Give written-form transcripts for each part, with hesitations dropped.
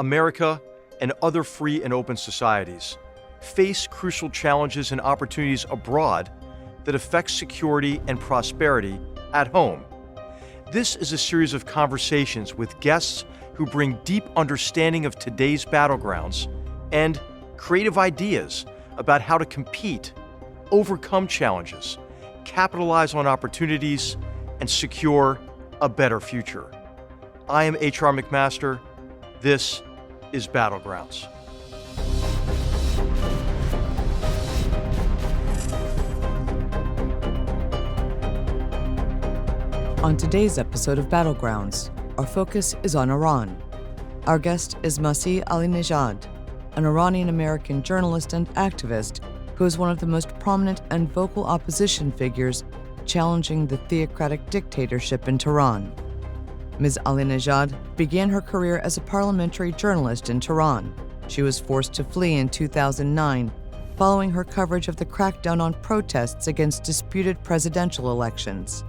America and other free and open societies face crucial challenges and opportunities abroad that affect security and prosperity at home. This is a series of conversations with guests who bring deep understanding of today's battlegrounds and creative ideas about how to compete, overcome challenges, capitalize on opportunities, and secure a better future. I am H.R. McMaster. This is Battlegrounds. On today's episode of Battlegrounds, our focus is on Iran. Our guest is Masih Alinejad, an Iranian-American journalist and activist who is one of the most prominent and vocal opposition figures challenging the theocratic dictatorship in Tehran. Ms. Alinejad began her career as a parliamentary journalist in Tehran. She was forced to flee in 2009 following her coverage of the crackdown on protests against disputed presidential elections.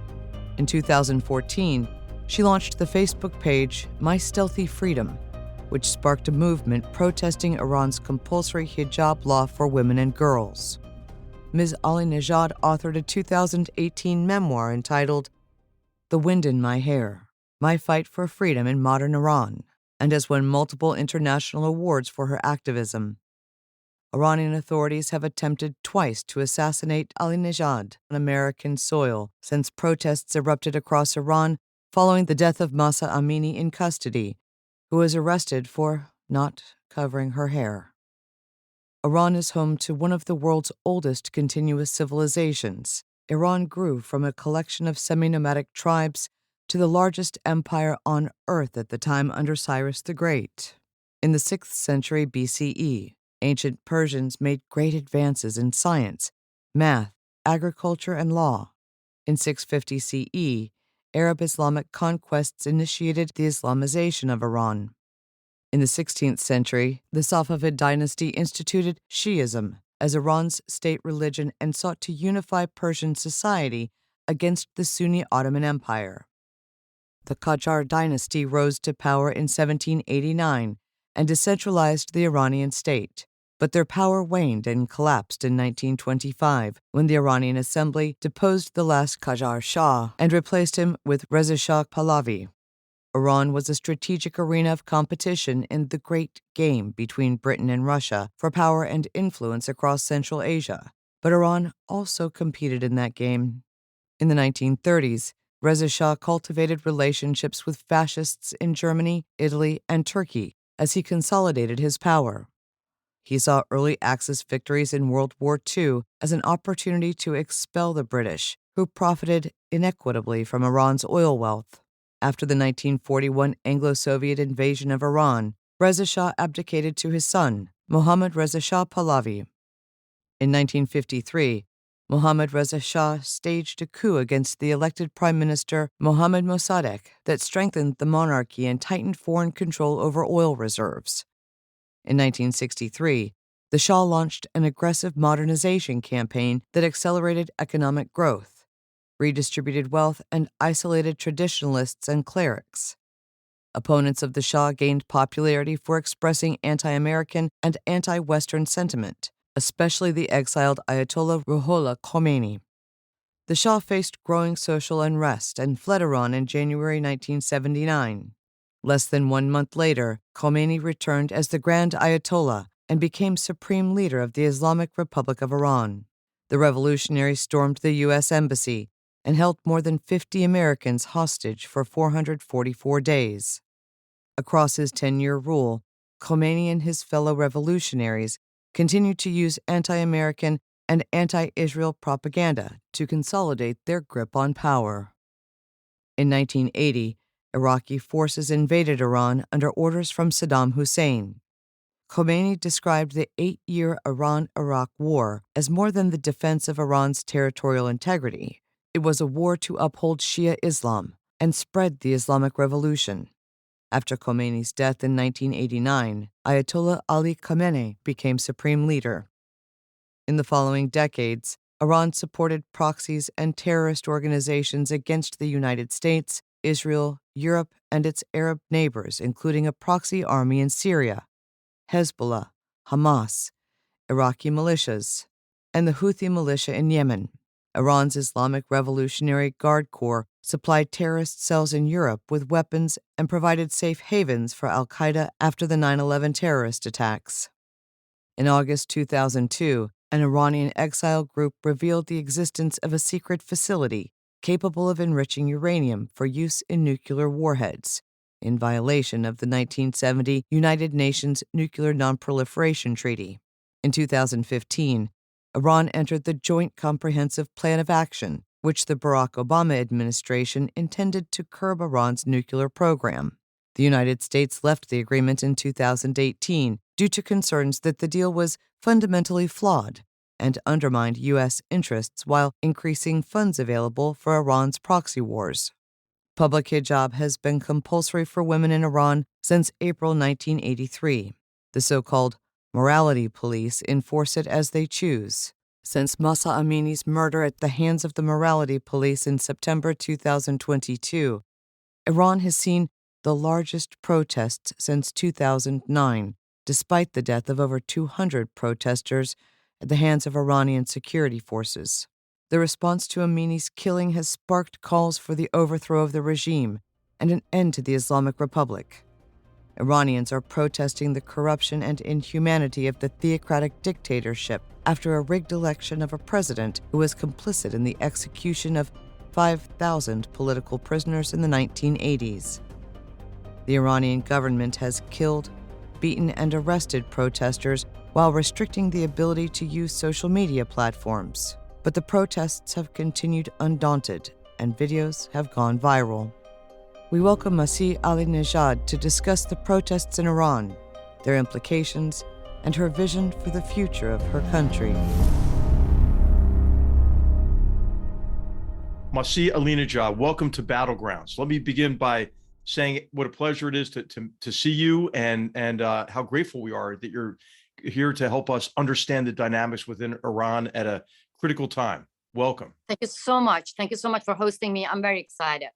In 2014, she launched the Facebook page My Stealthy Freedom, which sparked a movement protesting Iran's compulsory hijab law for women and girls. Ms. Alinejad authored a 2018 memoir entitled The Wind in My Hair, My Fight for Freedom in Modern Iran, and has won multiple international awards for her activism. Iranian authorities have attempted twice to assassinate Alinejad on American soil since protests erupted across Iran following the death of Mahsa Amini in custody, who was arrested for not covering her hair. Iran is home to one of the world's oldest continuous civilizations. Iran grew from a collection of semi-nomadic tribes to the largest empire on Earth at the time under Cyrus the Great. In the 6th century BCE, ancient Persians made great advances in science, math, agriculture, and law. In 650 CE, Arab Islamic conquests initiated the Islamization of Iran. In the 16th century, the Safavid dynasty instituted Shi'ism as Iran's state religion and sought to unify Persian society against the Sunni Ottoman Empire. The Qajar dynasty rose to power in 1789 and decentralized the Iranian state. But their power waned and collapsed in 1925 when the Iranian Assembly deposed the last Qajar Shah and replaced him with Reza Shah Pahlavi. Iran was a strategic arena of competition in the Great Game between Britain and Russia for power and influence across Central Asia, but Iran also competed in that game. In the 1930s, Reza Shah cultivated relationships with fascists in Germany, Italy, and Turkey as he consolidated his power. He saw early Axis victories in World War II as an opportunity to expel the British, who profited inequitably from Iran's oil wealth. After the 1941 Anglo-Soviet invasion of Iran, Reza Shah abdicated to his son, Mohammad Reza Shah Pahlavi. In 1953, Mohammad Reza Shah staged a coup against the elected Prime Minister Mohammad Mossadegh that strengthened the monarchy and tightened foreign control over oil reserves. In 1963, the Shah launched an aggressive modernization campaign that accelerated economic growth, redistributed wealth, and isolated traditionalists and clerics. Opponents of the Shah gained popularity for expressing anti-American and anti-Western sentiment, especially the exiled Ayatollah Ruhollah Khomeini. The Shah faced growing social unrest and fled Iran in January 1979. Less than 1 month later, Khomeini returned as the Grand Ayatollah and became supreme leader of the Islamic Republic of Iran. The revolutionaries stormed the U.S. Embassy and held more than 50 Americans hostage for 444 days. Across his 10-year rule, Khomeini and his fellow revolutionaries continued to use anti-American and anti-Israel propaganda to consolidate their grip on power. In 1980, Iraqi forces invaded Iran under orders from Saddam Hussein. Khomeini described the 8-year Iran-Iraq War as more than the defense of Iran's territorial integrity. It was a war to uphold Shia Islam and spread the Islamic Revolution. After Khomeini's death in 1989, Ayatollah Ali Khamenei became supreme leader. In the following decades, Iran supported proxies and terrorist organizations against the United States, Israel, Europe, and its Arab neighbors, including a proxy army in Syria, Hezbollah, Hamas, Iraqi militias, and the Houthi militia in Yemen. Iran's Islamic Revolutionary Guard Corps supplied terrorist cells in Europe with weapons and provided safe havens for al-Qaeda after the 9/11 terrorist attacks. In August 2002, an Iranian exile group revealed the existence of a secret facility capable of enriching uranium for use in nuclear warheads, in violation of the 1970 United Nations Nuclear Non-Proliferation Treaty. In 2015, Iran entered the Joint Comprehensive Plan of Action, which the Barack Obama administration intended to curb Iran's nuclear program. The United States left the agreement in 2018 due to concerns that the deal was fundamentally flawed and undermined U.S. interests while increasing funds available for Iran's proxy wars. Public hijab has been compulsory for women in Iran since April 1983. The so-called morality police enforce it as they choose. Since Mahsa Amini's murder at the hands of the morality police in September 2022, Iran has seen the largest protests since 2009, despite the death of over 200 protesters at the hands of Iranian security forces. The response to Amini's killing has sparked calls for the overthrow of the regime and an end to the Islamic Republic. Iranians are protesting the corruption and inhumanity of the theocratic dictatorship after a rigged election of a president who was complicit in the execution of 5,000 political prisoners in the 1980s. The Iranian government has killed, beaten, and arrested protesters while restricting the ability to use social media platforms. But the protests have continued undaunted, and videos have gone viral. We welcome Masih Alinejad to discuss the protests in Iran, their implications, and her vision for the future of her country. Masih Alinejad, welcome to Battlegrounds. Let me begin by saying what a pleasure it is to see you and how grateful we are that you're here to help us understand the dynamics within Iran at a critical time. Welcome. Thank you so much. Thank you so much for hosting me. I'm very excited.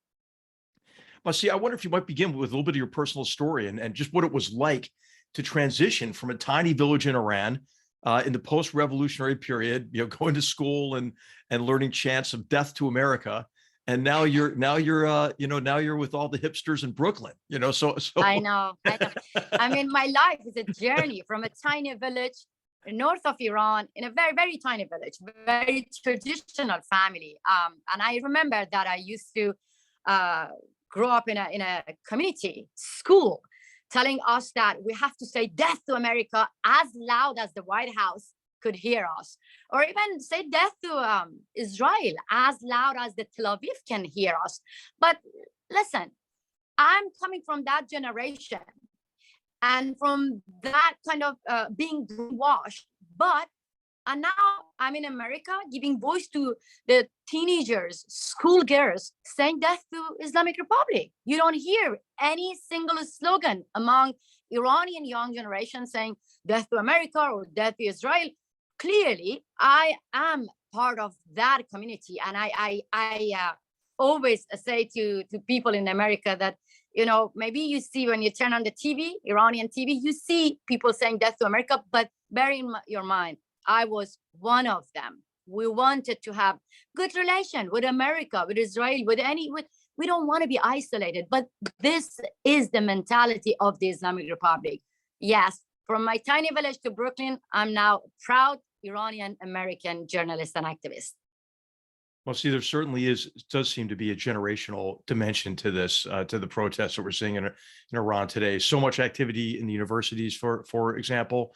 Masih, I wonder if you might begin with a little bit of your personal story and just what it was like to transition from a tiny village in Iran in the post-revolutionary period, going to school and learning chants of death to America, and now you're with all the hipsters in Brooklyn. So I know. I mean, my life is a journey from a tiny village north of Iran, in a very, very tiny village, very traditional family. And I remember that I used to grow up in a community school, telling us that we have to say death to America as loud as the White House could hear us, or even say death to Israel as loud as the Tel Aviv can hear us. But listen, I'm coming from that generation and from that kind of being brainwashed. And now I'm in America giving voice to the teenagers, schoolgirls saying death to Islamic Republic. You don't hear any single slogan among Iranian young generation saying death to America or death to Israel. Clearly, I am part of that community. And I always say to people in America that, maybe you see when you turn on the TV, Iranian TV, you see people saying death to America, but bear in your mind, I was one of them. We wanted to have good relation with America, with Israel, we don't want to be isolated, but this is the mentality of the Islamic Republic. Yes, from my tiny village to Brooklyn, I'm now proud Iranian-American journalist and activist. Well, see, there certainly does seem to be a generational dimension to this, to the protests that we're seeing in Iran today. So much activity in the universities, for example.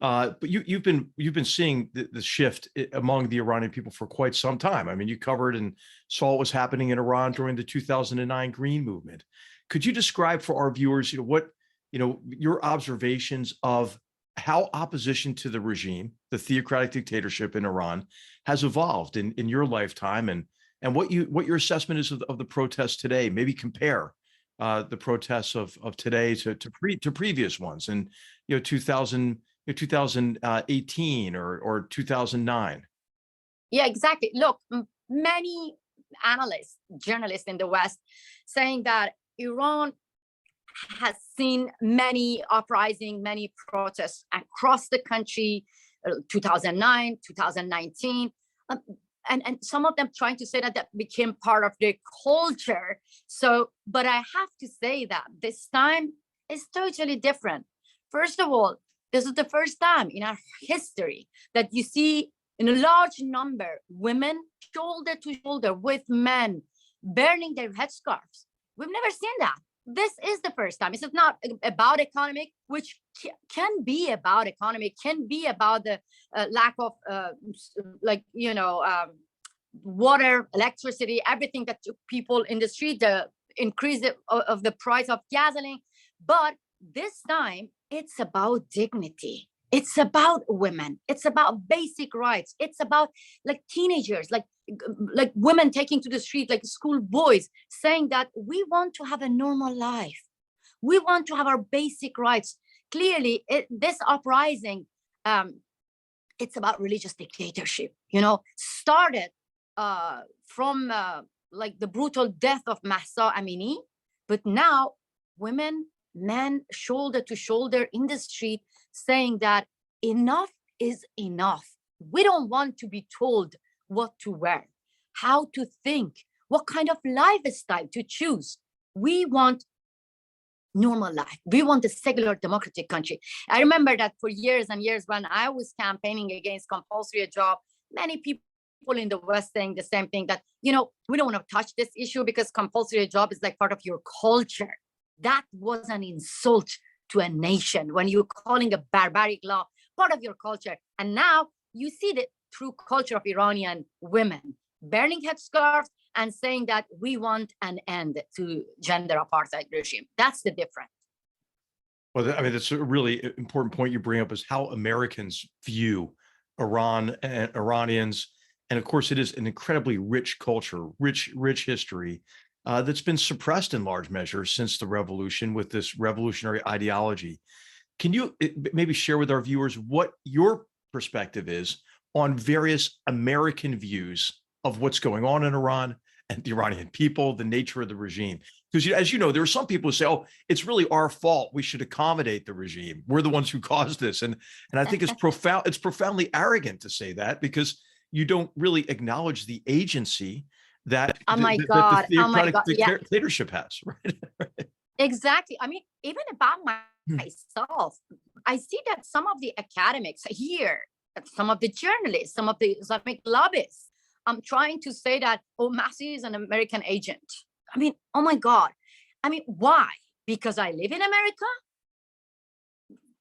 But you've been seeing the shift among the Iranian people for quite some time. I mean, you covered and saw what was happening in Iran during the 2009 Green Movement. Could you describe for our viewers, your observations of how opposition to the regime, the theocratic dictatorship in Iran, has evolved in your lifetime, and what your assessment is of the protests today? Maybe compare the protests of today to previous ones in 2018 or 2009. Yeah, exactly. Look, many analysts, journalists in the West, saying that Iran has seen many uprising, many protests across the country, 2009, 2019. And some of them trying to say that that became part of their culture. So, but I have to say that this time is totally different. First of all, this is the first time in our history that you see in a large number women shoulder to shoulder with men burning their headscarves. We've never seen that. This is the first time. This is not about economic, which can be about economy, can be about the lack of water, electricity, everything that people in the street, the increase of the price of gasoline. But this time, it's about dignity. It's about women. It's about basic rights. It's about like teenagers, like women taking to the street, like school boys, saying that we want to have a normal life. We want to have our basic rights. Clearly, this uprising, it's about religious dictatorship, started from like the brutal death of Mahsa Amini, but now women, men, shoulder to shoulder in the street, saying that enough is enough. We don't want to be told what to wear, how to think, what kind of lifestyle to choose. We want normal life. We want a secular democratic country. I remember that for years and years when I was campaigning against compulsory hijab, many people in the West saying the same thing, that, we don't want to touch this issue because compulsory hijab is like part of your culture. That was an insult to a nation when you're calling a barbaric law part of your culture. And now you see the true culture of Iranian women burning headscarves and saying that we want an end to gender apartheid regime. That's the difference. Well, I mean, that's a really important point you bring up, is how Americans view Iran and Iranians. And of course, it is an incredibly rich culture, rich history that's been suppressed in large measure since the revolution with this revolutionary ideology. Can you maybe share with our viewers what your perspective is on various American views of what's going on in Iran and the Iranian people, the nature of the regime? Because as you know, there are some people who say, oh, it's really our fault. We should accommodate the regime. We're the ones who caused this. And I think it's profound. It's profoundly arrogant to say that, because you don't really acknowledge the agency that the theocratic dictatorship has, right? Exactly. I mean, even about myself, I see that some of the academics here, some of the journalists, some of the Islamic lobbyists, I'm trying to say that, oh, Masih is an American agent. I mean, oh my God. I mean, why? Because I live in America?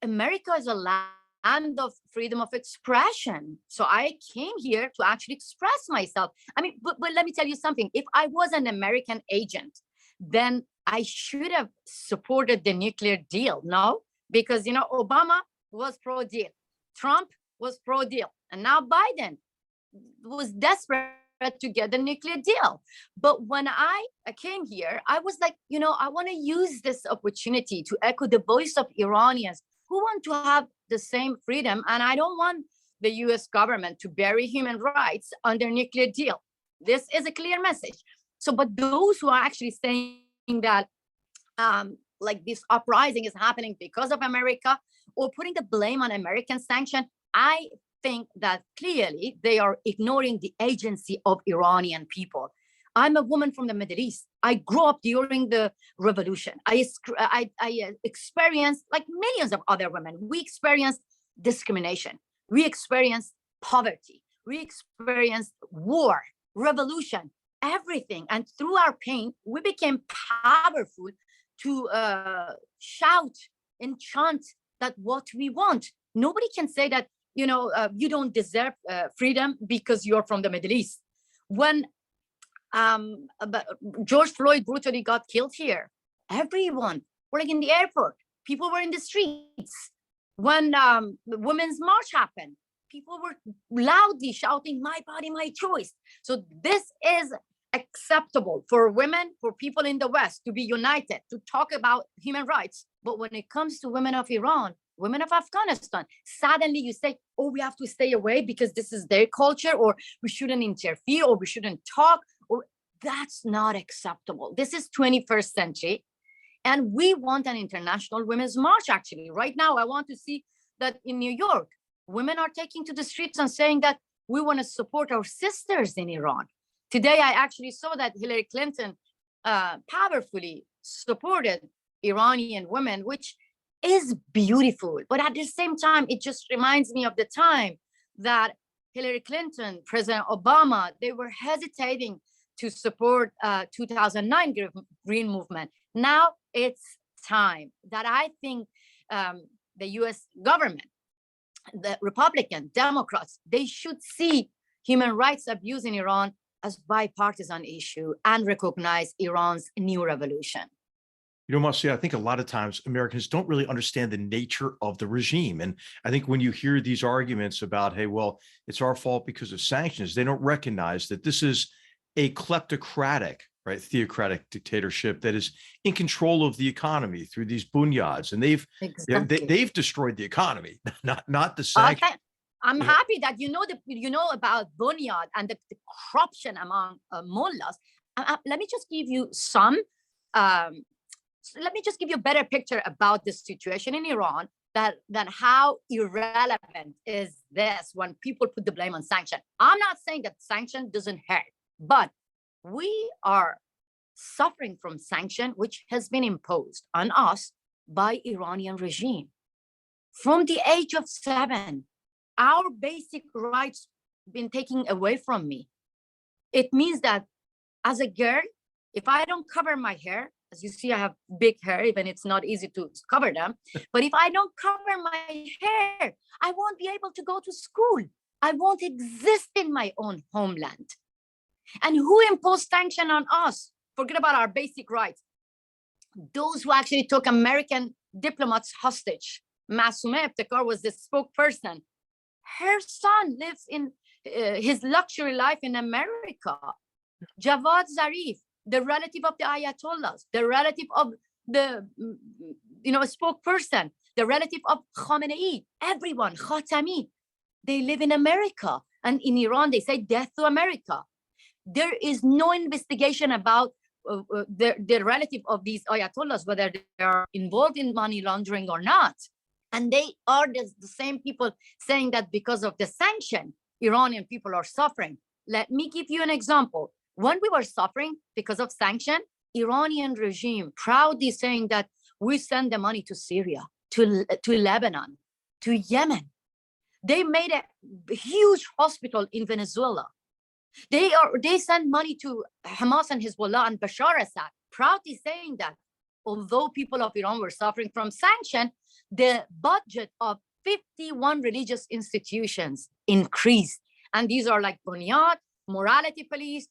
America is a land of freedom of expression. So I came here to actually express myself. I mean, but let me tell you something. If I was an American agent, then I should have supported the nuclear deal, no? Because, Obama was pro-deal. Trump was pro-deal. And now Biden was desperate to get the nuclear deal. But when I came here, I was like, I want to use this opportunity to echo the voice of Iranians who want to have the same freedom. And I don't want the US government to bury human rights under nuclear deal. This is a clear message. So, but those who are actually saying that like this uprising is happening because of America, or putting the blame on American sanction, I think that clearly they are ignoring the agency of Iranian people. I'm a woman from the Middle East. I grew up during the revolution. I experienced, like millions of other women, we experienced discrimination. We experienced poverty. We experienced war, revolution, everything. And through our pain, we became powerful to shout and chant that what we want. Nobody can say that, you don't deserve freedom because you're from the Middle East. When George Floyd brutally got killed here, everyone were like in the airport, people were in the streets. When the Women's March happened, people were loudly shouting, my body, my choice. So this is acceptable for women, for people in the West to be united, to talk about human rights. But when it comes to women of Iran, women of Afghanistan, suddenly you say, oh, we have to stay away because this is their culture, or we shouldn't interfere, or we shouldn't talk. Or That's not acceptable. This is 21st century. And we want an international women's march, actually. Right now, I want to see that in New York, women are taking to the streets and saying that we want to support our sisters in Iran. Today, I actually saw that Hillary Clinton powerfully supported Iranian women, which is beautiful. But at the same time, it just reminds me of the time that Hillary Clinton, President Obama, they were hesitating to support 2009 Green Movement. Now it's time that I think the US government, the Republican, Democrats, they should see human rights abuse in Iran as bipartisan issue and recognize Iran's new revolution. You know, Masih, I think a lot of times Americans don't really understand the nature of the regime. And I think when you hear these arguments about, hey, well, it's our fault because of sanctions, they don't recognize that this is a kleptocratic, right, theocratic dictatorship that is in control of the economy through these bunyads. And they've destroyed the economy, not the sanctions. I'm happy that you know about bunyad and the corruption among mullahs. Let me just give you let me just give you a better picture about the situation in Iran, that how irrelevant is this when people put the blame on sanction. I'm not saying that sanction doesn't hurt, but we are suffering from sanction which has been imposed on us by Iranian regime. From the age of 7, our basic rights been taken away from me. It means that as a girl, if I don't cover my hair, as you see, I have big hair, even it's not easy to cover them. But if I don't cover my hair, I won't be able to go to school. I won't exist in my own homeland. And who imposed sanction on us? Forget about our basic rights. Those who actually took American diplomats hostage. Masumeh Ebtekar was the spokesperson. Her son lives in his luxury life in America. Javad Zarif, the relative of the Ayatollahs, the relative of the spokesperson, the relative of Khamenei, everyone, Khatami, they live in America. And in Iran, they say death to America. There is no investigation about the relative of these Ayatollahs, whether they are involved in money laundering or not. And they are the same people saying that because of the sanction, Iranian people are suffering. Let me give you an example. When we were suffering because of sanction, Iranian regime proudly saying that we send the money to Syria, to Lebanon, to Yemen. They made a huge hospital in Venezuela. They send money to Hamas and Hezbollah and Bashar Assad, proudly saying that although people of Iran were suffering from sanction, the budget of 51 religious institutions increased. And these are like Bunyad, Morality Police,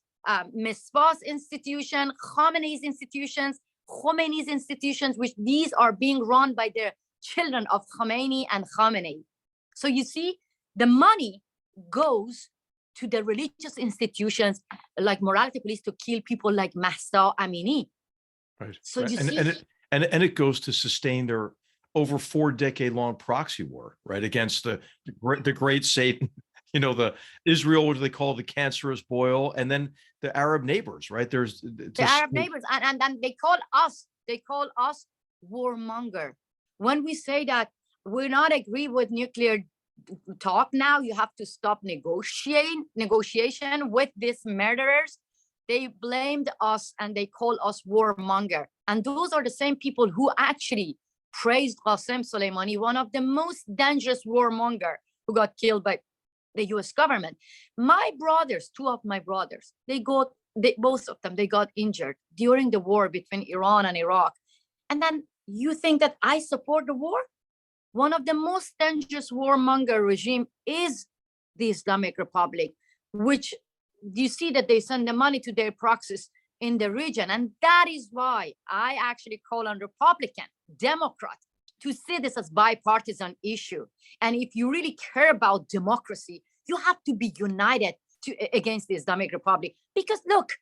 Misbah's institution, Khamenei's institutions, which these are being run by the children of Khomeini and Khamenei. So you see, the money goes to the religious institutions like Morality Police to kill people like Mahsa Amini. Right. So you see, and it goes to sustain their over 4-decade-long proxy war, right, against the great Satan. The Israel, what do they call the cancerous boil, and then the Arab neighbors, right? There's the Arab neighbors, and they call us warmonger. When we say that we're not agree with nuclear talk now, you have to stop negotiation with these murderers. They blamed us and they call us warmonger. And those are the same people who actually praised Qasem Soleimani, one of the most dangerous warmonger who got killed by the US government. My brothers, 2 of my brothers, both of them, they got injured during the war between Iran and Iraq. And then you think that I support the war? One of the most dangerous warmonger regime is the Islamic Republic, which you see that they send the money to their proxies in the region. And that is why I actually call on Republican, Democrat to see this as bipartisan issue. And if you really care about democracy, you have to be united against the Islamic Republic. Because look,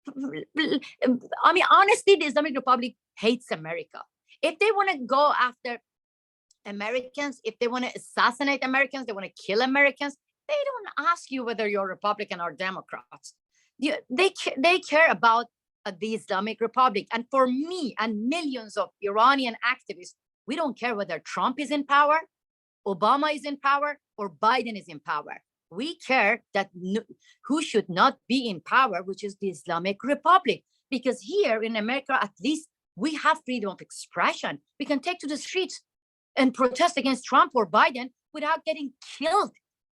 I mean, honestly, the Islamic Republic hates America. If they want to go after Americans, if they want to assassinate Americans, they want to kill Americans, they don't ask you whether you're Republican or Democrat. They care about the Islamic Republic. And for me and millions of Iranian activists, we don't care whether Trump is in power, Obama is in power, or Biden is in power. We care that who should not be in power, which is the Islamic Republic. Because here in America, at least, we have freedom of expression. We can take to the streets and protest against Trump or Biden without getting killed,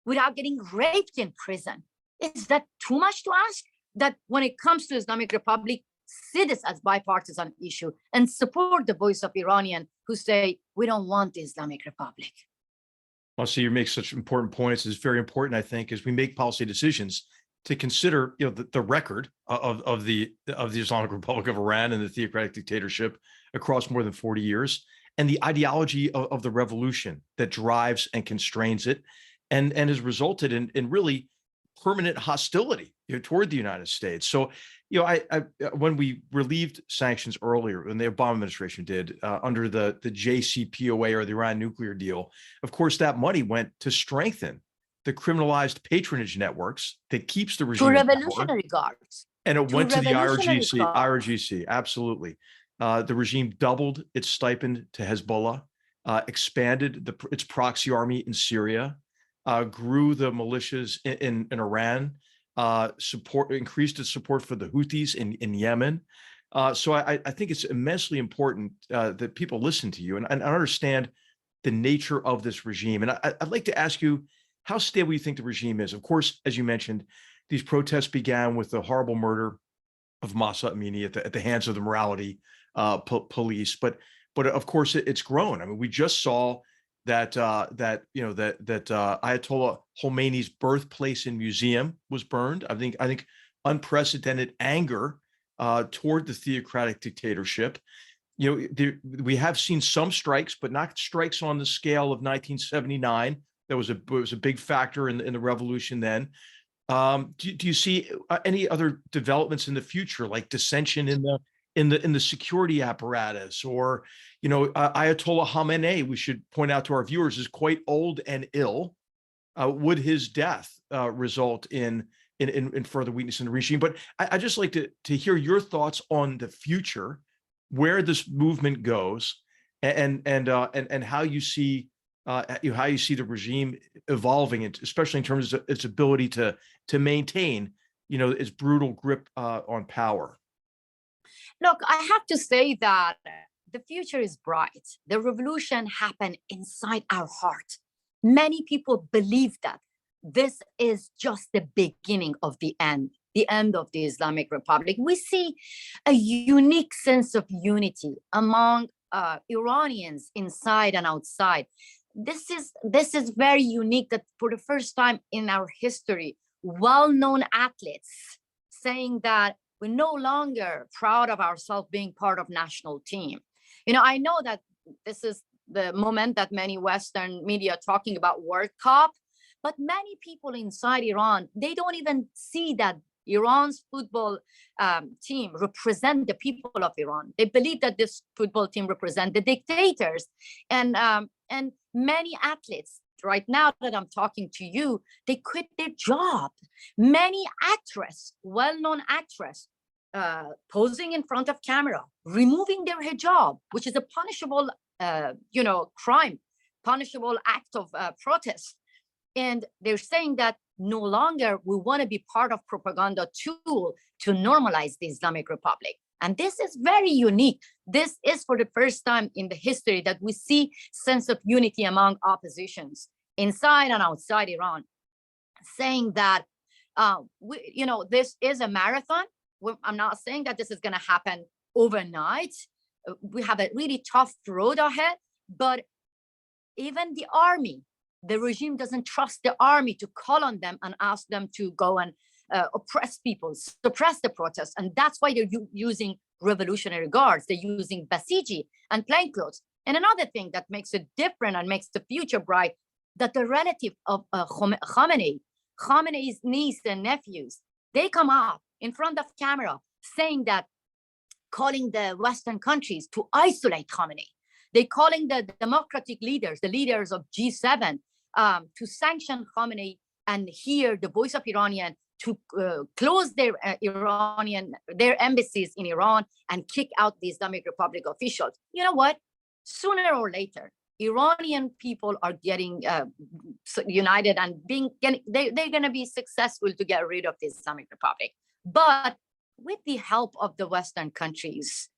without getting raped in prison. Is that too much to ask? That when it comes to Islamic Republic, see this as bipartisan issue and support the voice of Iranian who say, we don't want the Islamic Republic. Well, so you make such important points. It's very important, I think, as we make policy decisions to consider, the record of the Islamic Republic of Iran and the theocratic dictatorship across more than 40 years, and the ideology of the revolution that drives and constrains it, and has resulted in really permanent hostility toward the United States. So, I when we relieved sanctions earlier, when the Obama administration did under the JCPOA or the Iran nuclear deal, of course, that money went to strengthen the criminalized patronage networks that keeps the regime to Revolutionary Guards. And it went to the IRGC. Guards. IRGC, absolutely. The regime doubled its stipend to Hezbollah, expanded its proxy army in Syria, grew the militias in Iran, increased its support for the Houthis in Yemen. So I think it's immensely important that people listen to you and understand the nature of this regime. And I'd like to ask you how stable you think the regime is. Of course, as you mentioned, these protests began with the horrible murder of Masih Amini at the hands of the morality police. But of course, it's grown. I mean, we just saw that Ayatollah Khomeini's birthplace and museum was burned. I think unprecedented anger toward the theocratic dictatorship. We have seen some strikes, but not strikes on the scale of 1979. That was a big factor in the revolution then. Do you see any other developments in the future, like dissension in the security apparatus, or Ayatollah Khamenei, we should point out to our viewers, is quite old and ill. Would his death result in further weakness in the regime? But I just like to hear your thoughts on the future, where this movement goes, and how you see the regime evolving, especially in terms of its ability to maintain its brutal grip on power. Look, I have to say that the future is bright. The revolution happened inside our heart. Many people believe that this is just the beginning of the end of the Islamic Republic. We see a unique sense of unity among Iranians inside and outside. This is very unique, that for the first time in our history, well-known athletes saying that we're no longer proud of ourselves being part of national team. I know that this is the moment that many Western media are talking about World Cup, but many people inside Iran, they don't even see that Iran's football team represent the people of Iran. They believe that this football team represent the dictators, and many athletes right now that I'm talking to you, they quit their job. Many actress, well-known actress, posing in front of camera, removing their hijab, which is a punishable, crime, punishable act of protest. And they're saying that no longer we want to be part of propaganda tool to normalize the Islamic Republic. And this is very unique. This is for the first time in the history that we see sense of unity among oppositions inside and outside Iran, saying that, this is a marathon. I'm not saying that this is going to happen overnight. We have a really tough road ahead, but even the army, the regime doesn't trust the army to call on them and ask them to go and oppress people, suppress the protests. And that's why they're using revolutionary guards. They're using Basiji and plainclothes. And another thing that makes it different and makes the future bright, that the relative of Khamenei's niece and nephews, they come up in front of camera saying that, calling the Western countries to isolate Khamenei. They're calling the democratic leaders, the leaders of G7, to sanction Khamenei and hear the voice of Iranian to close their their embassies in Iran and kick out the Islamic Republic officials. You know what? Sooner or later, Iranian people are getting united and they're going to be successful to get rid of the Islamic Republic. But with the help of the Western countries,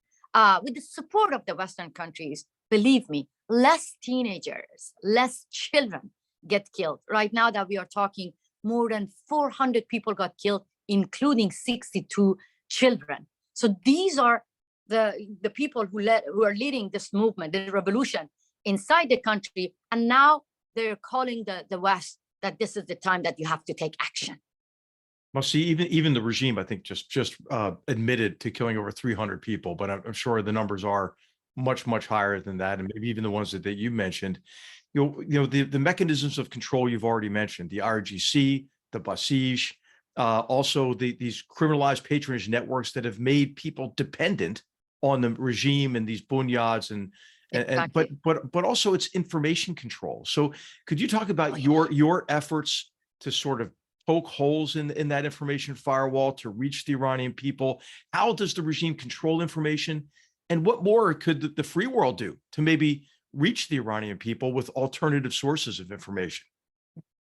with the support of the Western countries, believe me, less teenagers, less children get killed. Right now that we are talking, more than 400 people got killed, including 62 children. So these are the people who are leading this movement, the revolution inside the country. And now they're calling the West that this is the time that you have to take action. Well, see, even the regime, I think, just admitted to killing over 300 people, but I'm sure the numbers are much, much higher than that, and maybe even the ones that you mentioned. The mechanisms of control you've already mentioned, the IRGC, the Basij, also these criminalized patronage networks that have made people dependent on the regime and these bunyads Exactly. but also it's information control. So could you talk about your efforts to sort of poke holes in that information firewall to reach the Iranian people? How does the regime control information? And what more could the free world do to maybe reach the Iranian people with alternative sources of information?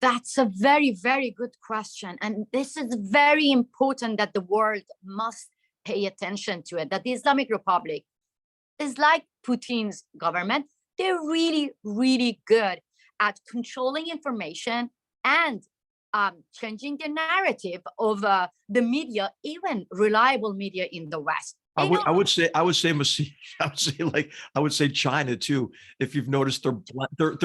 That's a very, very good question. And this is very important that the world must pay attention to it, that the Islamic Republic is like Putin's government. They're really, really good at controlling information and changing the narrative of the media, even reliable media in the West. I would say Masih, I would say China too. If you've noticed, they're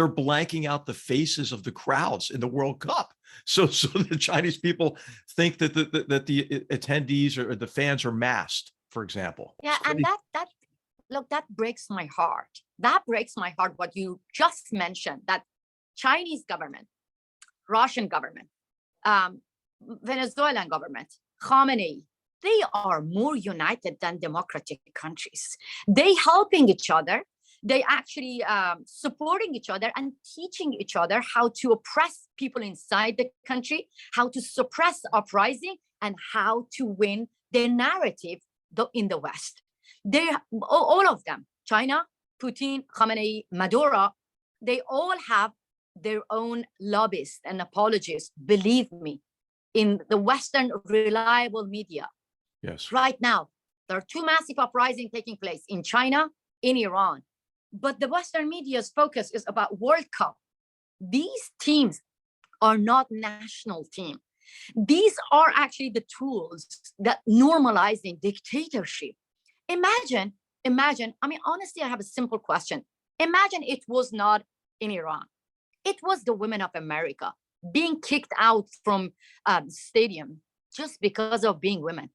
blanking out the faces of the crowds in the World Cup, so the Chinese people think that the attendees or the fans are masked, for example. Yeah, and that breaks my heart. That breaks my heart. What you just mentioned, that Chinese government, Russian government, Venezuelan government, Khamenei, they are more united than democratic countries. They helping each other. They actually supporting each other and teaching each other how to oppress people inside the country, how to suppress uprising, and how to win their narrative in the West. They, all of them, China, Putin, Khamenei, Maduro, they all have their own lobbyists and apologists, believe me, in the Western reliable media. Yes. Right now, there are two massive uprisings taking place in China, in Iran. But the Western media's focus is about World Cup. These teams are not national teams. These are actually the tools that normalizing dictatorship. Imagine, I mean, honestly, I have a simple question. Imagine it was not in Iran. It was the women of America being kicked out from stadium just because of being women.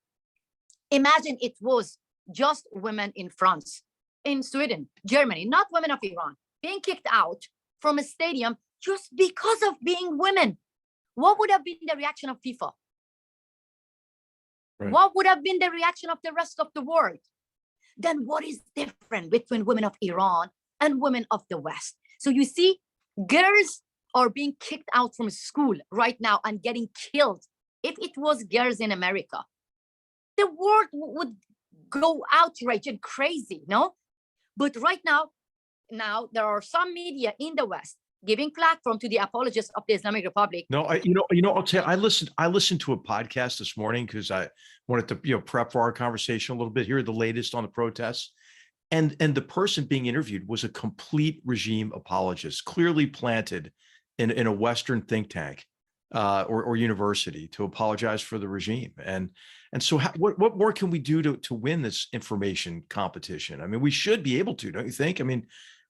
Imagine it was just women in France, in Sweden, Germany, not women of Iran, being kicked out from a stadium just because of being women. What would have been the reaction of FIFA? Right. What would have been the reaction of the rest of the world? Then what is different between women of Iran and women of the West? So you see, girls are being kicked out from school right now and getting killed. If it was girls in America, the world would go outraged and crazy, no? But right now there are some media in the West giving platform to the apologists of the Islamic Republic. No, I'll tell you, I listened to a podcast this morning because I wanted to, prep for our conversation a little bit, hear the latest on the protests. And the person being interviewed was a complete regime apologist, clearly planted in a Western think tank or university to apologize for the regime. And so what more can we do to win this information competition? I mean, we should be able to, don't you think? I mean,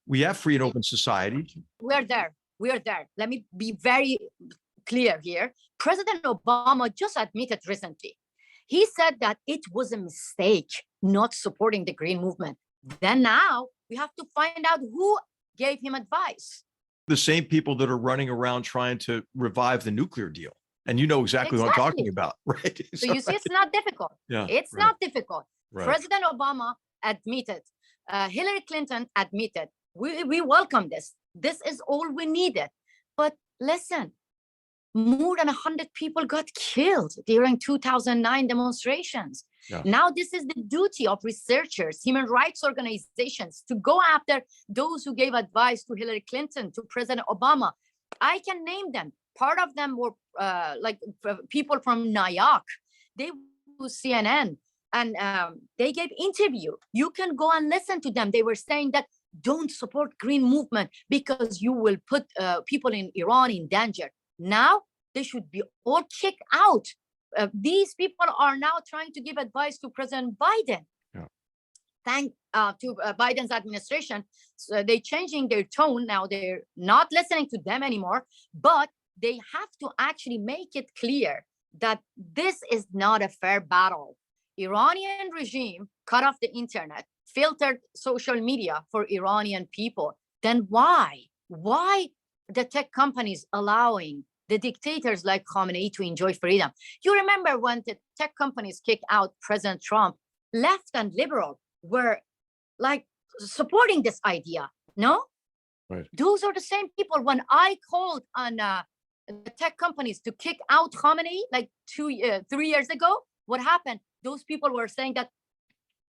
we have free and open society. We're there. Let me be very clear here. President Obama just admitted recently. He said that it was a mistake not supporting the Green Movement. Then now we have to find out who gave him advice. The same people that are running around trying to revive the nuclear deal. And you know exactly what I'm talking about, right? So you see, it's not difficult. Yeah, it's not difficult. Right. President Obama admitted, Hillary Clinton admitted, we welcome this. This is all we needed. But listen, more than 100 people got killed during 2009 demonstrations. Yeah. Now, this is the duty of researchers, human rights organizations, to go after those who gave advice to Hillary Clinton, to President Obama. I can name them. Part of them were people from NIAC. They were CNN, and they gave interview. You can go and listen to them. They were saying that don't support green movement because you will put people in Iran in danger. Now they should be all kicked out. These people are now trying to give advice to President Biden. Yeah. Thank to Biden's administration, so they're changing their tone now. They're not listening to them anymore, but they have to actually make it clear that this is not a fair battle. Iranian regime cut off the internet, filtered social media for Iranian people. Then why the tech companies allowing the dictators like Khamenei to enjoy freedom? You remember when the tech companies kicked out President Trump, left and liberal were like supporting this idea, no? Right. Those are the same people. When I called on the tech companies to kick out Khamenei like 3 years ago, what happened? Those people were saying that,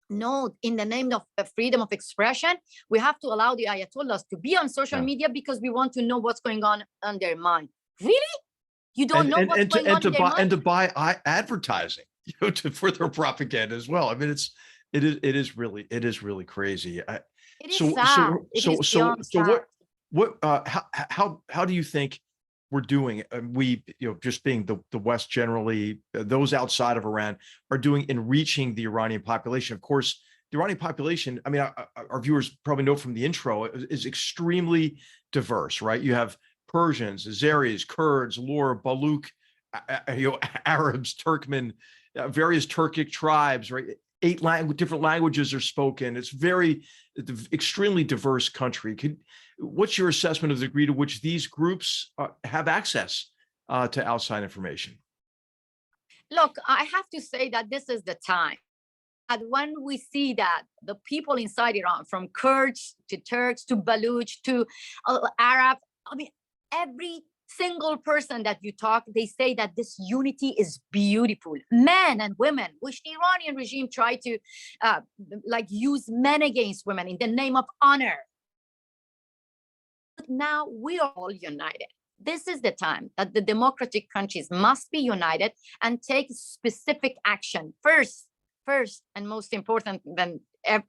no, in the name of freedom of expression, we have to allow the Ayatollahs to be on social media because we want to know what's going on their mind. Really? You don't know what's going on in their mind? And to buy advertising, for their propaganda as well. I mean, it is really crazy. It is sad. How do you think we're doing? We, just being the West generally, those outside of Iran are doing in reaching the Iranian population. Of course, the Iranian population, I mean, our viewers probably know from the intro, is extremely diverse, right? You have Persians, Azeris, Kurds, Lur, Baluch, Arabs, Turkmen, various Turkic tribes, right? 8 different languages are spoken. It's extremely diverse country. What's your assessment of the degree to which these groups have access to outside information? Look, I have to say that this is the time. And when we see that the people inside Iran, from Kurds to Turks to Baluch to Arab, I mean, every single person that you talk, they say that this unity is beautiful. Men and women, which the Iranian regime tried to use men against women in the name of honor. But now we are all united. This is the time that the democratic countries must be united and take specific action. First and most important than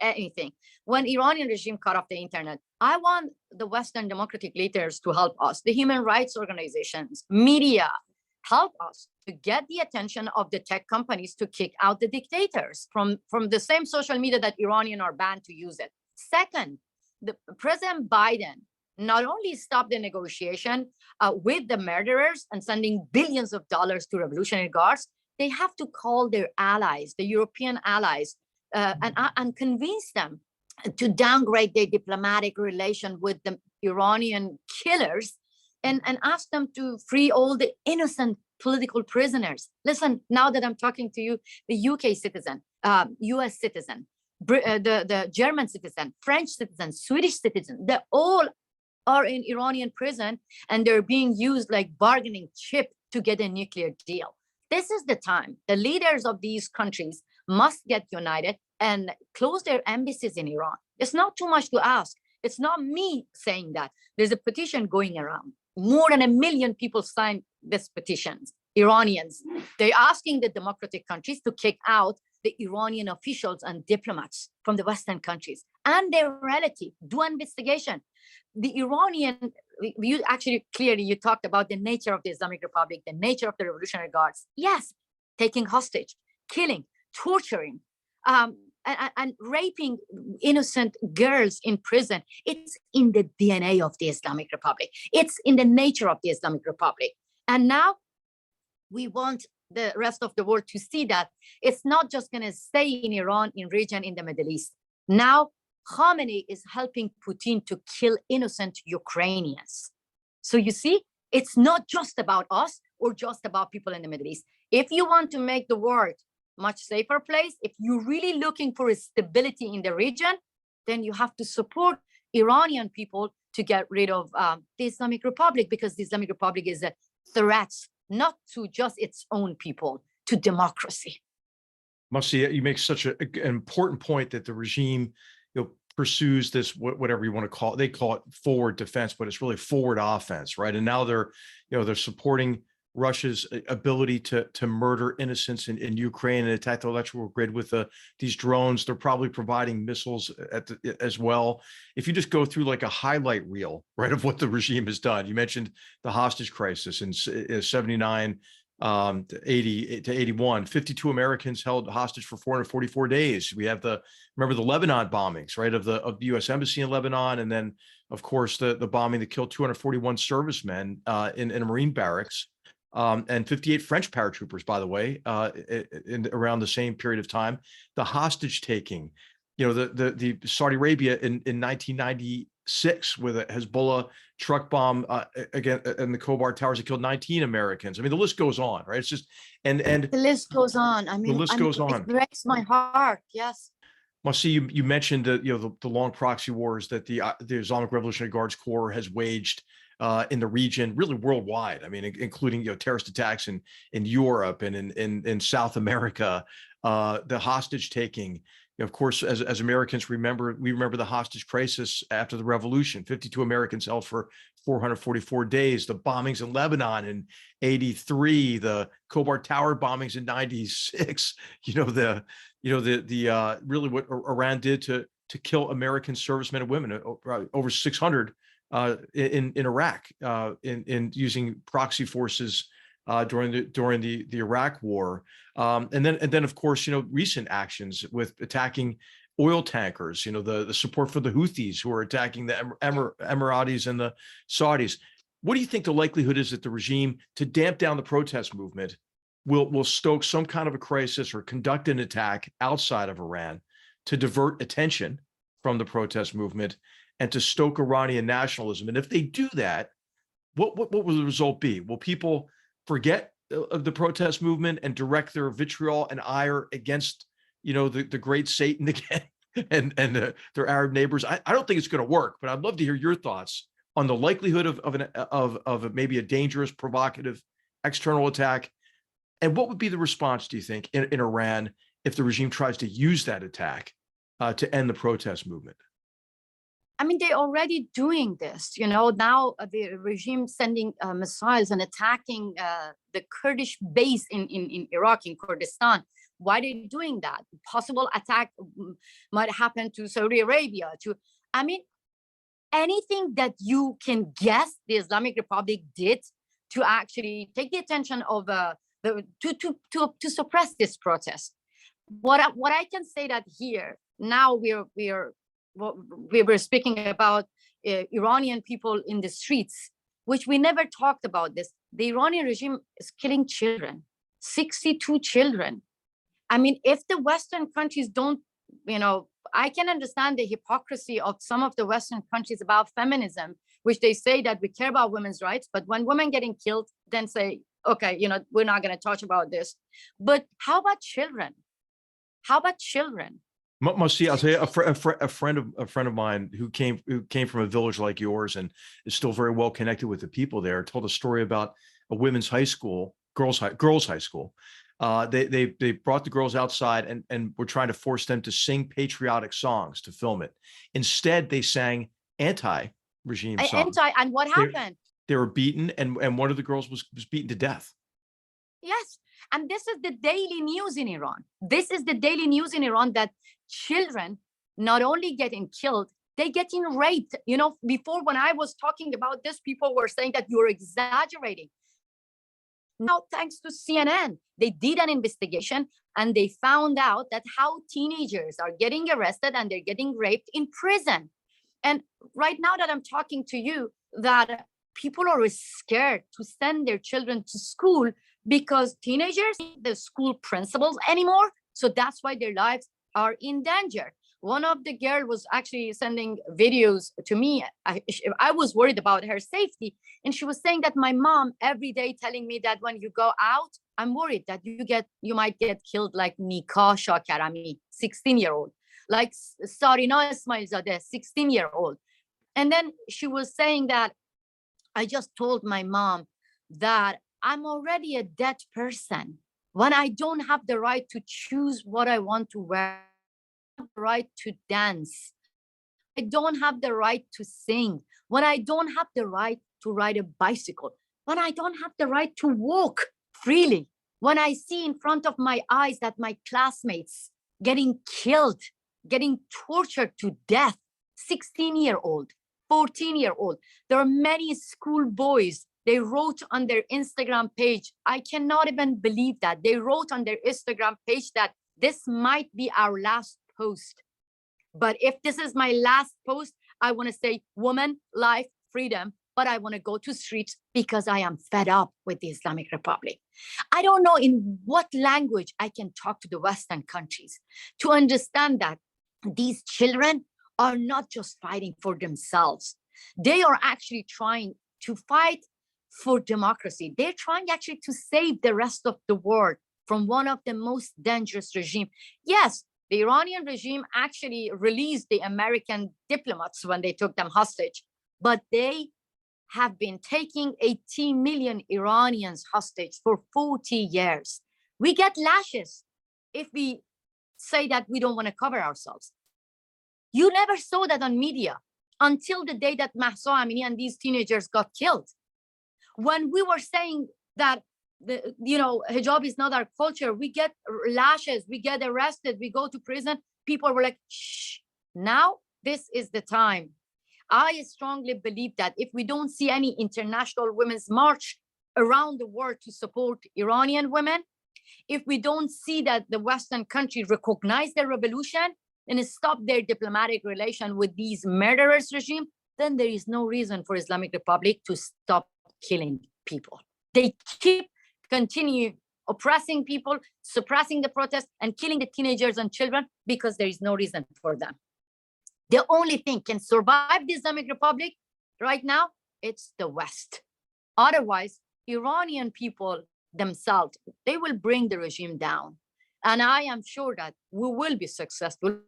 anything, when Iranian regime cut off the internet, I want the Western democratic leaders to help us, the human rights organizations, media, help us to get the attention of the tech companies to kick out the dictators from the same social media that Iranians are banned to use it. Second, President Biden not only stopped the negotiation with the murderers and sending billions of dollars to Revolutionary Guards, they have to call their allies, the European allies, and convince them to downgrade their diplomatic relation with the Iranian killers and ask them to free all the innocent political prisoners. Listen, now that I'm talking to you, the UK citizen, US citizen, the German citizen, French citizen, Swedish citizen, they all are in Iranian prison and they're being used like bargaining chip to get a nuclear deal. This is the time. The leaders of these countries must get united and close their embassies in Iran. It's not too much to ask. It's not me saying that. There's a petition going around. More than 1 million people signed this petition, Iranians. They're asking the democratic countries to kick out the Iranian officials and diplomats from the Western countries and their relative, do investigation. The Iranian, you actually clearly, you talked about the nature of the Islamic Republic, the nature of the Revolutionary Guards. Yes, taking hostage, killing, torturing, and raping innocent girls in prison. It's in the DNA of the Islamic Republic. It's in the nature of the Islamic Republic. And now we want the rest of the world to see that it's not just going to stay in Iran, in region, in the Middle East. Now, Khamenei is helping Putin to kill innocent Ukrainians. So you see, it's not just about us or just about people in the Middle East. If you want to make the world a much safer place, if you're really looking for a stability in the region, then you have to support Iranian people to get rid of the Islamic Republic, because the Islamic Republic is a threat not to just its own people, to democracy. Masih, you make such an important point that the regime, pursues this, whatever you want to call it. They call it forward defense, but it's really forward offense, right? And now they're supporting Russia's ability to murder innocents in Ukraine and attack the electrical grid with these drones. They're probably providing missiles as well. If you just go through like a highlight reel, right, of what the regime has done. You mentioned the hostage crisis in 79 to 80 to 81, 52 Americans held hostage for 444 days. We have remember the Lebanon bombings, right, of the U.S. Embassy in Lebanon, and then of course the bombing that killed 241 servicemen in a Marine barracks, and 58 French paratroopers, by the way, in around the same period of time. The hostage taking, the Saudi Arabia in 1996 with a Hezbollah truck bomb again in the Khobar Towers that killed 19 Americans. I mean, the list goes on, right? It's just and the list goes on. I mean, the list goes on. It breaks my heart. Yes. Masih, you mentioned the long proxy wars that the Islamic Revolutionary Guards Corps has waged in the region, really worldwide. I mean, including terrorist attacks in Europe and in South America, the hostage taking. Of course, as Americans, we remember the hostage crisis after the revolution. 52 Americans held for 444 days. The bombings in Lebanon in 83, the Khobar Tower bombings in 96. Really what Iran did to kill American servicemen and women, over 600 in Iraq, in using proxy forces during the Iraq War, and then of course recent actions with attacking oil tankers. The support for the Houthis who are attacking the Emiratis and the Saudis. What do you think the likelihood is that the regime, to damp down the protest movement, will stoke some kind of a crisis or conduct an attack outside of Iran to divert attention from the protest movement and to stoke Iranian nationalism? And if they do that, what will the result be? Will people forget of the protest movement and direct their vitriol and ire against, the great Satan again and their Arab neighbors? I don't think it's going to work, but I'd love to hear your thoughts on the likelihood of maybe a dangerous, provocative external attack. And what would be the response, do you think, in Iran if the regime tries to use that attack to end the protest movement? I mean, they're already doing this, now the regime sending missiles and attacking the Kurdish base in Iraq, in Kurdistan. Why are they doing that? Possible attack might happen to Saudi Arabia, anything that you can guess the Islamic Republic did to actually take the attention of to suppress this protest. What I can say that here now we were speaking about Iranian people in the streets, which we never talked about this. The Iranian regime is killing children, 62 children. I mean, if the Western countries don't, I can understand the hypocrisy of some of the Western countries about feminism, which they say that we care about women's rights, but when women getting killed, then say, okay, we're not going to talk about this. But how about children? How about children? Masih, I'll tell you, a friend of mine who came from a village like yours and is still very well connected with the people there, told a story about a women's high school, girls high school. They brought the girls outside and were trying to force them to sing patriotic songs to film it. Instead, they sang anti-regime songs. And what happened? They were beaten, and one of the girls was beaten to death. Yes. And this is the daily news in Iran. This is the daily news in Iran, that children not only getting killed, they getting raped. Before, when I was talking about this, people were saying that you're exaggerating. Now, thanks to CNN, they did an investigation and they found out that how teenagers are getting arrested and they're getting raped in prison. And right now that I'm talking to you, that people are scared to send their children to school because teenagers, the school principals anymore. So that's why their lives are in danger. One of the girls was actually sending videos to me. I was worried about her safety. And she was saying that my mom every day telling me that when you go out, I'm worried that you might get killed like Nikah Shakarami, 16-year-old, like Sarina Ismailzadeh, 16-year-old. And then she was saying that I just told my mom that I'm already a dead person. When I don't have the right to choose what I want to wear, I don't have the right to dance, I don't have the right to sing, when I don't have the right to ride a bicycle, when I don't have the right to walk freely, when I see in front of my eyes that my classmates getting killed, getting tortured to death, 16-year-old, 14-year-old. There are many school boys. They wrote on their Instagram page, I cannot even believe that. They wrote on their Instagram page that this might be our last post. But if this is my last post, I want to say woman, life, freedom, but I want to go to streets because I am fed up with the Islamic Republic. I don't know in what language I can talk to the Western countries to understand that these children are not just fighting for themselves. They are actually trying to fight for democracy. They're trying actually to save the rest of the world from one of the most dangerous regimes. Yes, the Iranian regime actually released the American diplomats when they took them hostage, but they have been taking 18 million Iranians hostage for 40 years. We get lashes if we say that we don't want to cover ourselves. You never saw that on media until the day that Mahsa Amini and these teenagers got killed. When we were saying that hijab is not our culture, we get lashes, we get arrested, we go to prison, people were like, shh. Now this is the time. I strongly believe that if we don't see any international women's march around the world to support Iranian women, if we don't see that the Western countries recognize the revolution and stop their diplomatic relation with these murderous regime, then there is no reason for Islamic Republic to stop killing people. They continue oppressing people, suppressing the protests, and killing the teenagers and children because there is no reason for them. The only thing can survive the Islamic Republic right now, it's the West. Otherwise, Iranian people themselves, they will bring the regime down. And I am sure that we will be successful.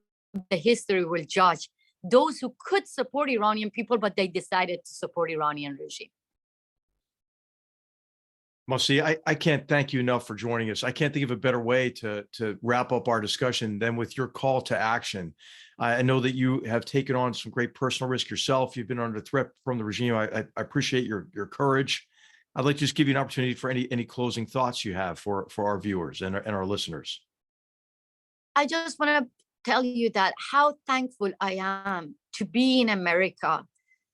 The history will judge those who could support Iranian people, but they decided to support Iranian regime. Masih, I can't thank you enough for joining us. I can't think of a better way to wrap up our discussion than with your call to action. I know that you have taken on some great personal risk yourself. You've been under threat from the regime. I appreciate your courage. I'd like to just give you an opportunity for any closing thoughts you have for our viewers and our listeners. I just want to tell you that how thankful I am to be in America,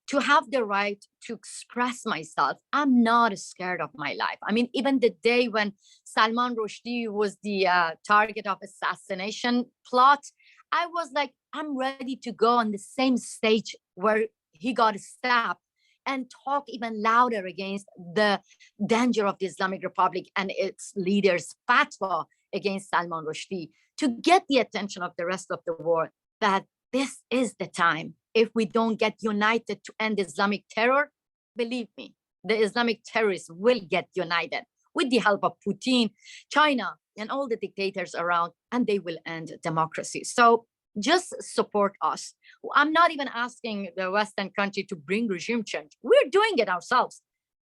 to have the right to express myself. I'm not scared of my life. I mean, even the day when Salman Rushdie was the target of assassination plot, I was like, I'm ready to go on the same stage where he got stabbed and talk even louder against the danger of the Islamic Republic and its leaders' fatwa against Salman Rushdie, to get the attention of the rest of the world that this is the time. If we don't get united to end Islamic terror, believe me, the Islamic terrorists will get united with the help of Putin, China, and all the dictators around, and they will end democracy. So just support us. I'm not even asking the Western country to bring regime change. We're doing it ourselves.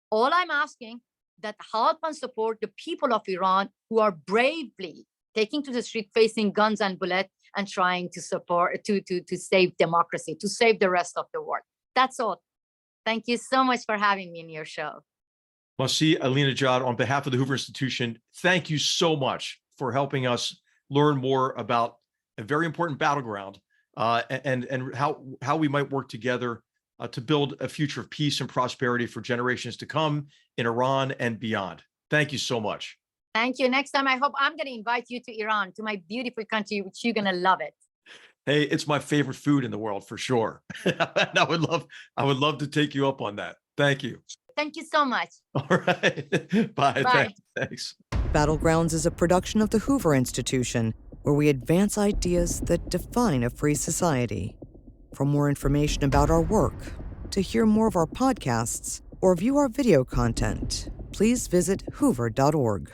All I'm asking that help and support the people of Iran who are bravely taking to the street, facing guns and bullets, and trying to support, to save democracy, to save the rest of the world. That's all. Thank you so much for having me in your show. Masih Alinejad, on behalf of the Hoover Institution, thank you so much for helping us learn more about a very important battleground and how we might work together to build a future of peace and prosperity for generations to come in Iran and beyond. Thank you so much. Thank you. Next time, I hope I'm going to invite you to Iran, to my beautiful country, which you're going to love it. Hey, it's my favorite food in the world for sure. And I would love to take you up on that. Thank you. Thank you so much. All right. Bye. Bye. Thanks. Battlegrounds is a production of the Hoover Institution, where we advance ideas that define a free society. For more information about our work, to hear more of our podcasts, or view our video content, please visit hoover.org.